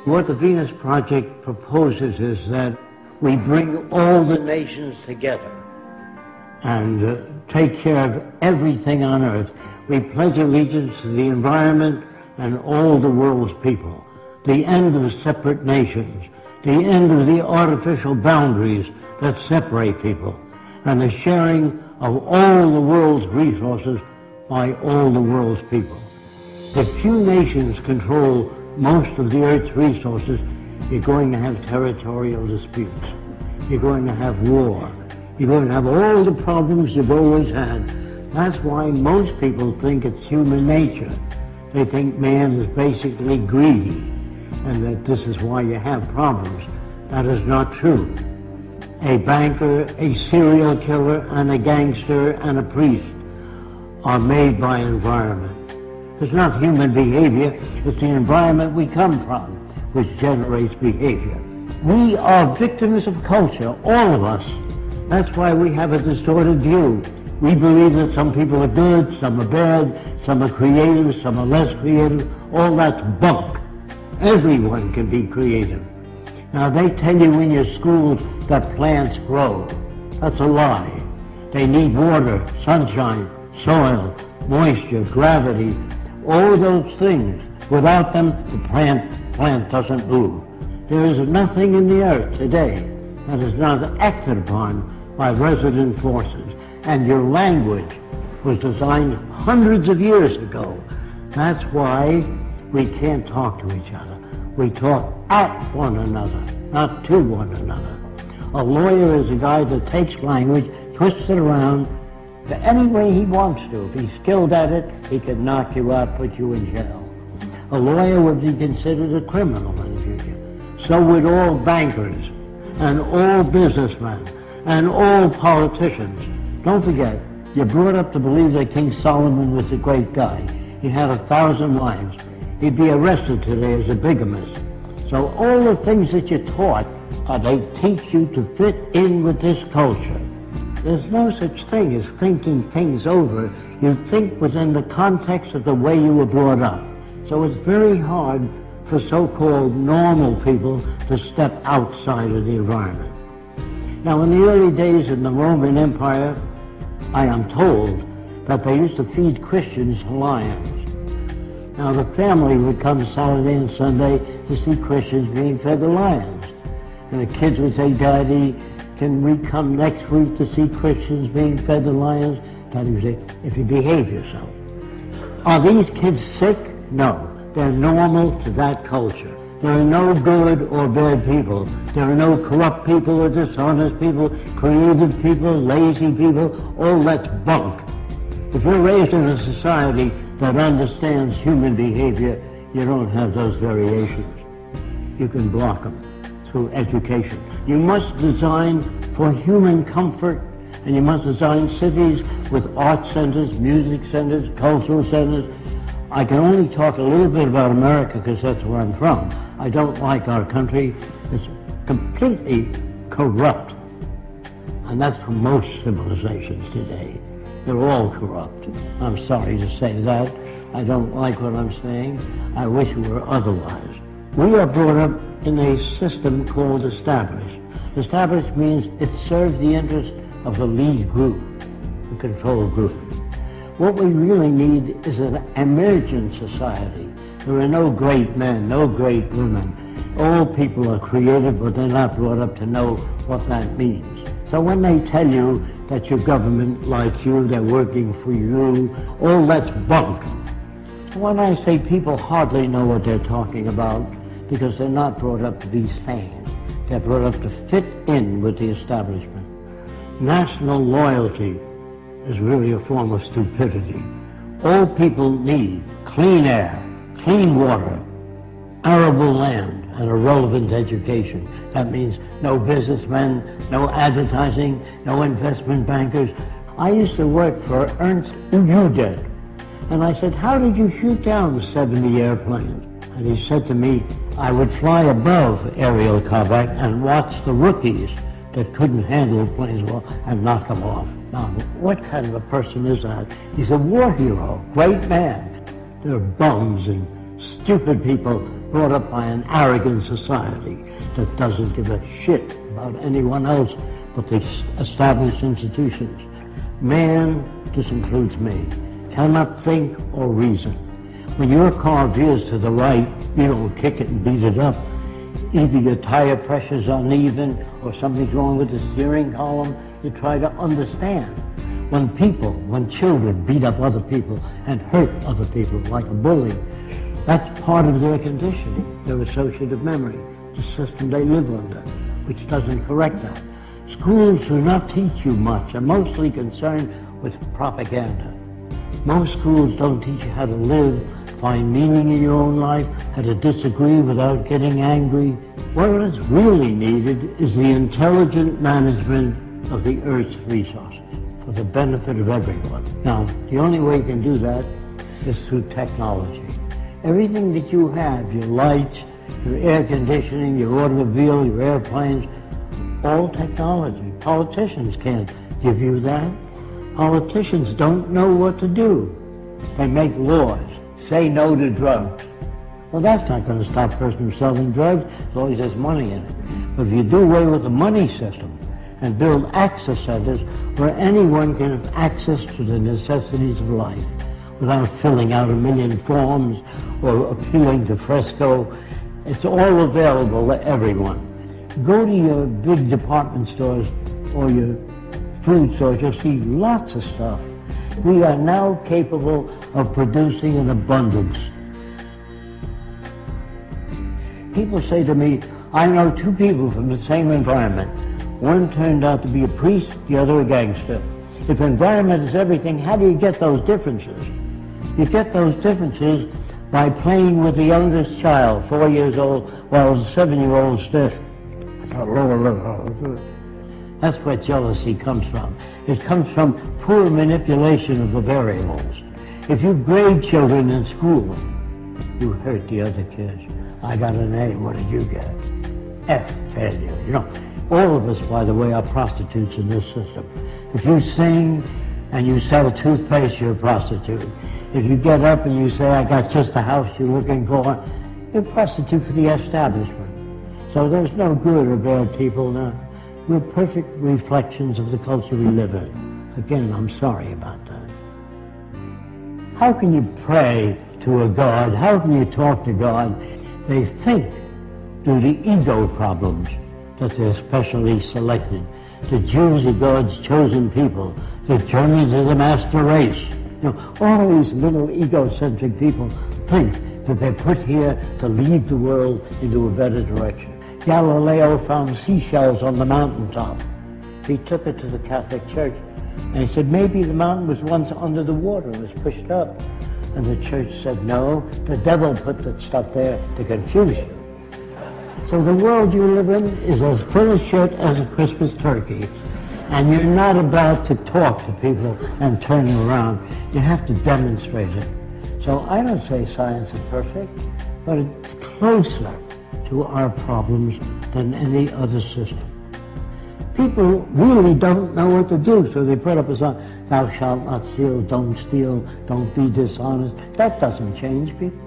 What the Venus Project proposes is that we bring all the nations together and take care of everything on earth. We pledge allegiance to the environment and all the world's people. The end of separate nations, the end of the artificial boundaries that separate people, and the sharing of all the world's resources by all the world's people. If few nations control most of the Earth's resources, you're going to have territorial disputes. You're going to have war. You're going to have all the problems you've always had. That's why most people think it's human nature. They think man is basically greedy, and that this is why you have problems. That is not true. A banker, a serial killer, and a gangster, and a priest are made by environment. It's not human behavior, it's the environment we come from which generates behavior. We are victims of culture, all of us. That's why we have a distorted view. We believe that some people are good, some are bad, some are creative, some are less creative. All that's bunk. Everyone can be creative. Now they tell you in your schools that plants grow. That's a lie. They need water, sunshine, soil, moisture, gravity, all those things. Without them, the plant doesn't move. There is nothing in the earth today that is not acted upon by resident forces. And your language was designed hundreds of years ago. That's why we can't talk to each other. We talk at one another, not to one another. A lawyer is a guy that takes language, twists it around to any way he wants to. If he's skilled at it, he can knock you out, put you in jail. A lawyer would be considered a criminal in the future. So would all bankers, and all businessmen, and all politicians. Don't forget, you're brought up to believe that King Solomon was a great guy. He had 1,000 wives. He'd be arrested today as a bigamist. So all the things that you're taught, they teach you to fit in with this culture. There's no such thing as thinking things over. You think within the context of the way you were brought up. So it's very hard for so-called normal people to step outside of the environment. Now, in the early days in the Roman Empire, I am told that they used to feed Christians to lions. Now, the family would come Saturday and Sunday to see Christians being fed to lions. And the kids would say, Daddy, can we come next week to see Christians being fed to lions? Daddy would say, if you behave yourself. Are these kids sick? No. They're normal to that culture. There are no good or bad people. There are no corrupt people or dishonest people, creative people, lazy people. All that's bunk. If you're raised in a society that understands human behavior, you don't have those variations. You can block them through education. You must design for human comfort, and you must design cities with art centers, music centers, cultural centers. I can only talk a little bit about America because that's where I'm from. I don't like our country. It's completely corrupt. And that's for most civilizations today. They're all corrupt. I'm sorry to say that. I don't like what I'm saying. I wish it were otherwise. We are brought up in a system called established. Established means it serves the interest of the lead group, the control group. What we really need is an emergent society. There are no great men, no great women. All people are creative, but they're not brought up to know what that means. So when they tell you that your government likes you, they're working for you, all that's bunk. So when I say people hardly know what they're talking about, because they're not brought up to be sane. They're brought up to fit in with the establishment. National loyalty is really a form of stupidity. All people need clean air, clean water, arable land, and a relevant education. That means no businessmen, no advertising, no investment bankers. I used to work for Ernst Udet, and I said, how did you shoot down 70 airplanes? And he said to me, I would fly above aerial combat and watch the rookies that couldn't handle planes well and knock them off. Now, what kind of a person is that? He's a war hero, great man. They're bums and stupid people brought up by an arrogant society that doesn't give a shit about anyone else but the established institutions. Man, this includes me, cannot think or reason. When your car veers to the right, you don't kick it and beat it up. Either your tire pressure's uneven or something's wrong with the steering column. You try to understand. When children beat up other people and hurt other people like a bully, that's part of their conditioning, their associative memory, the system they live under, which doesn't correct that. Schools do not teach you much, are mostly concerned with propaganda. Most schools don't teach you how to live, find meaning in your own life, how to disagree without getting angry. What is really needed is the intelligent management of the Earth's resources for the benefit of everyone. Now, the only way you can do that is through technology. Everything that you have, your lights, your air conditioning, your automobile, your airplanes, all technology. Politicians can't give you that. Politicians don't know what to do. They make laws. Say no to drugs. Well, that's not going to stop a person from selling drugs as long as there's money in it. But if you do away with the money system and build access centers where anyone can have access to the necessities of life without filling out a million forms or appealing to Fresco, it's all available to everyone. Go to your big department stores or your food stores, you'll see lots of stuff. We are now capable of producing an abundance. People say to me, I know two people from the same environment. One turned out to be a priest, the other a gangster. If environment is everything, how do you get those differences? You get those differences by playing with the youngest child, 4 years old, while the 7-year-old stiff. That's where jealousy comes from. It comes from poor manipulation of the variables. If you grade children in school, you hurt the other kids. I got an A, what did you get? F, failure. You know, all of us, by the way, are prostitutes in this system. If you sing and you sell toothpaste, you're a prostitute. If you get up and you say, I got just the house you're looking for, you're a prostitute for the establishment. So there's no good or bad people now. We're perfect reflections of the culture we live in. Again, I'm sorry about that. How can you pray to a God? How can you talk to God? They think, due to ego problems, that they're specially selected. The Jews are God's chosen people. The Germans are the master race. You know, all these little egocentric people think that they're put here to lead the world into a better direction. Galileo found seashells on the mountaintop. He took it to the Catholic Church, and he said, maybe the mountain was once under the water and was pushed up. And the church said, no, the devil put that stuff there to confuse you. So the world you live in is as full of shit as a Christmas turkey. And you're not about to talk to people and turn them around. You have to demonstrate it. So I don't say science is perfect, but it's closer to our problems than any other system. People really don't know what to do, so they put up a sign, thou shalt not steal, don't be dishonest. That doesn't change people.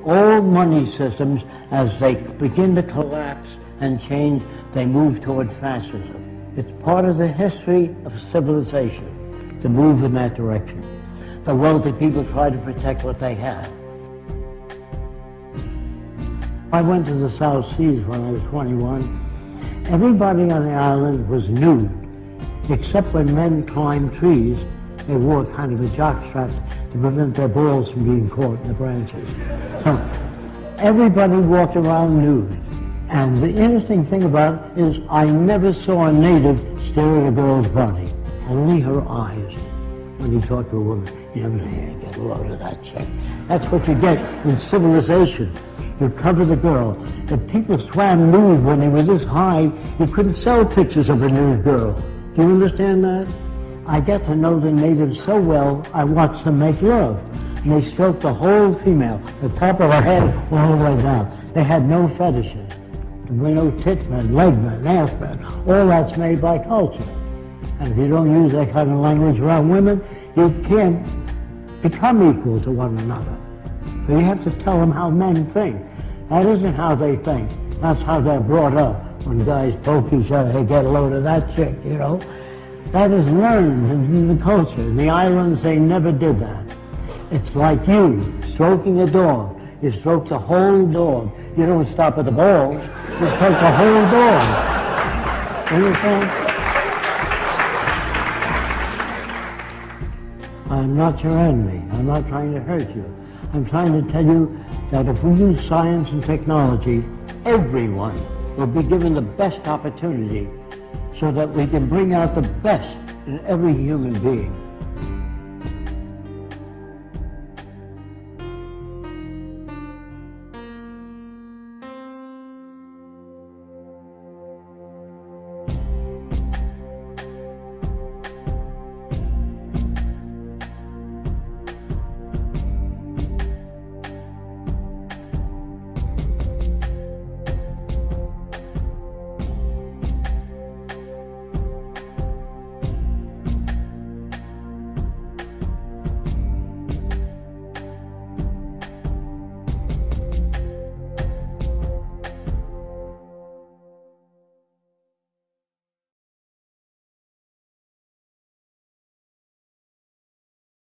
All money systems, as they begin to collapse and change, they move toward fascism. It's part of the history of civilization to move in that direction. The wealthy people try to protect what they have. I went to the South Seas when I was 21. Everybody on the island was nude, except when men climbed trees. They wore kind of a jockstrap to prevent their balls from being caught in the branches. So everybody walked around nude. And the interesting thing about it is I never saw a native stare at a girl's body, only her eyes. When you talk to a woman, you never say, hey, get a load of that chick. That's what you get in civilization. You cover the girl. If people swam nude when they were this high, you couldn't sell pictures of a nude girl. Do you understand that? I get to know the natives so well, I watch them make love. And they stroke the whole female, the top of her head all the way down. They had no fetishes. There were no tit men, leg men, ass men. All that's made by culture. And if you don't use that kind of language around women, you can't become equal to one another. So you have to tell them how men think. That isn't how they think. That's how they're brought up. When guys poke each other, hey, get a load of that chick, you know. That is learned in the culture. In the islands, they never did that. It's like you stroking a dog. You stroke the whole dog. You don't stop at the balls. You stroke the whole dog. Understand? I'm not your enemy. I'm not trying to hurt you. I'm trying to tell you that if we use science and technology, everyone will be given the best opportunity so that we can bring out the best in every human being.